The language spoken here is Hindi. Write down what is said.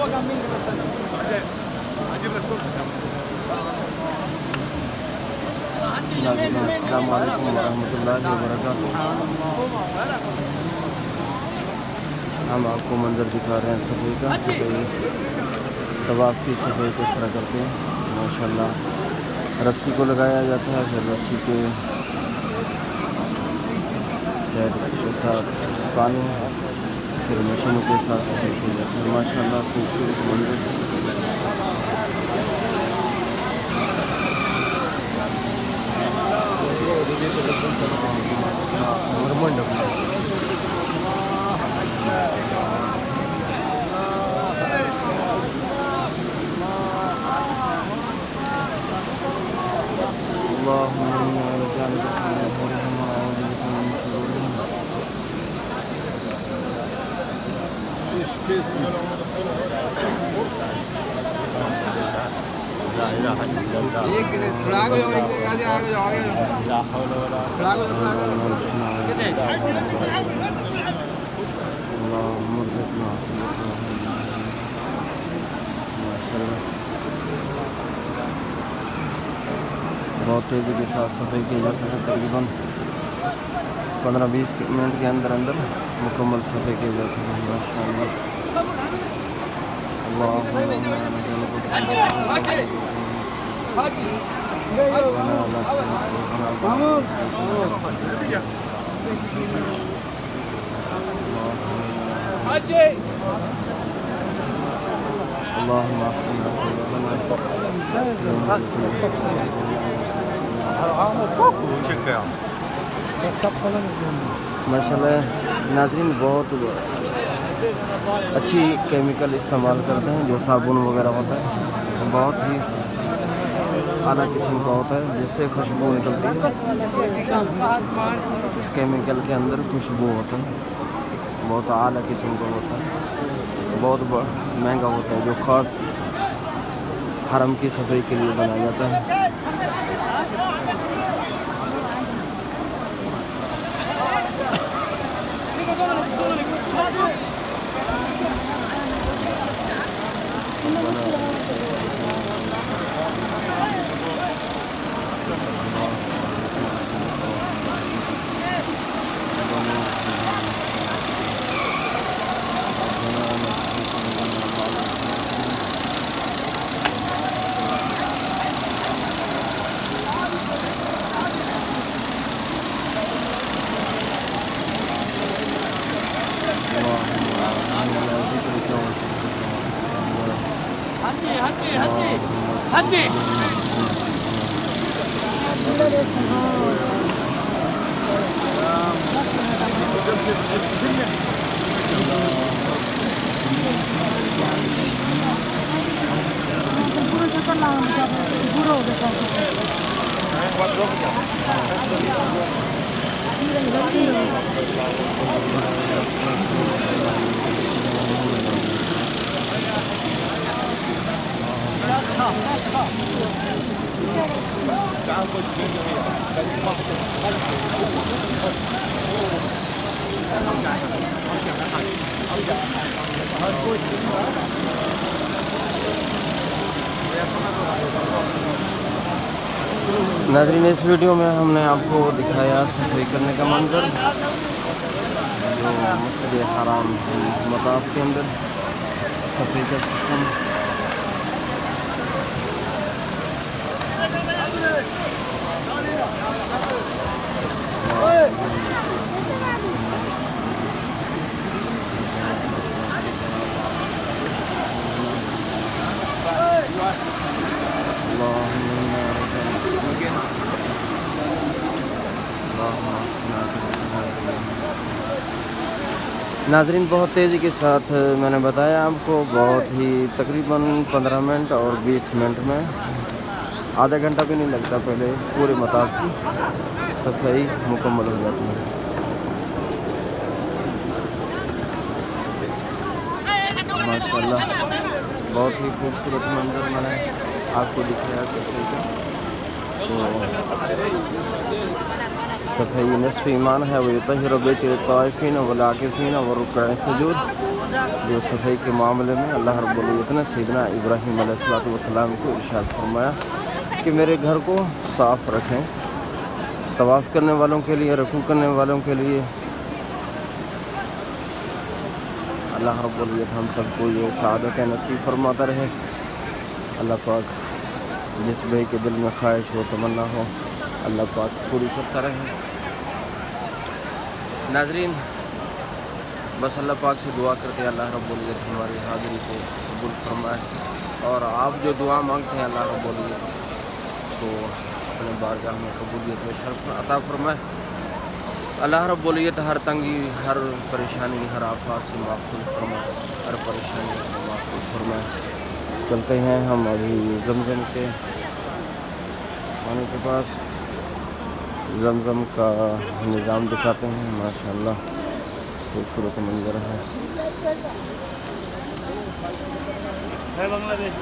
अस्सलाम वालेकुम रहमतुल्लाहि व बरकातुहू। हम आपको मंजर दिखा रहे हैं सफ़ाई का, तवाफ़ की सफ़ाई किस तरह करते हैं। माशाल्लाह रस्सी को लगाया जाता है, फिर रस्सी के साइड के साथ पानी, फिर मशीनों के साथ सफ़ाई की जाती है। माशाल्लाह खूबसूरत मंजर। बहुत तेज़ी के साथ सफाई की जाती है। तकरीबन 15-20 मिनट के अंदर अंदर मुकम्मल सफाई की जाती है। माशाअल्लाह माशाल्लाह नाज़रीन बहुत अच्छी केमिकल इस्तेमाल करते हैं। जो साबुन वगैरह होता है बहुत ही आला किस्म का होता है, जिससे खुशबू निकलती है। इस केमिकल के अंदर खुशबू होता है, बहुत आला किस्म का होता है, बहुत महंगा होता है, जो ख़ास हरम की सफाई के लिए बनाया जाता है। नाज़रीन इस वीडियो में हमने आपको दिखाया सफाई करने का मंजर, जो मस्जिद हराम मताफ के अंदर सफाई का सिस्टम। नाज़रीन बहुत तेज़ी के साथ मैंने बताया आपको, बहुत ही तकरीबन 15 मिनट और 20 मिनट में, आधा घंटा भी नहीं लगता, पहले पूरे मताब की सफाई मुकम्मल हो जाती है। माशाल्लाह बहुत ही खूबसूरत मंजर मैंने आपको दिखाया सफाई का। तो सफाई नस्फ़ ईमान है, वो तहिर बैत ताइफीन वल आकिफीन व रुक्अ सुजूद। जो सफाई के मामले में अल्लाह रब्बुल इज़्ज़त ने सैयदना इब्राहीम अलैहिस्सलाम को इरशाद फरमाया कि मेरे घर को साफ़ रखें, तवाफ़ करने वालों के लिए, रुकू करने वालों के लिए। अल्लाह रब्बुल इज़्ज़त हम सबको ये सआदत नसीब फरमाता रहे। अल्लाह पाक जिस भाई के दिल में ख्वाहिश हो, तमन्ना हो, अल्लाह पाक पूरी करता रहे। नाज़रीन, बस अल्लाह पाक से दुआ करते हैं अल्लाह रब्बुल इज़्ज़त हमारी हाज़िरी को कबूल फरमाए और आप जो दुआ मांगते हैं अल्लाह रब्बुल इज़्ज़त तो अपने बारगाह में कबूलियत में शर्फ अता फरमाए। अल्लाह रब्बुल इज़्ज़त हर तंगी, हर परेशानी, हर आफत से महफूज़ फरमाए, हर परेशानी से महफूज़ फरमाए। चलते हैं हम अभी जमजम के पानी के पास, जमजम का निज़ाम दिखाते हैं। माशाअल्लाह खूबसूरत मंजर है। बांग्लादेश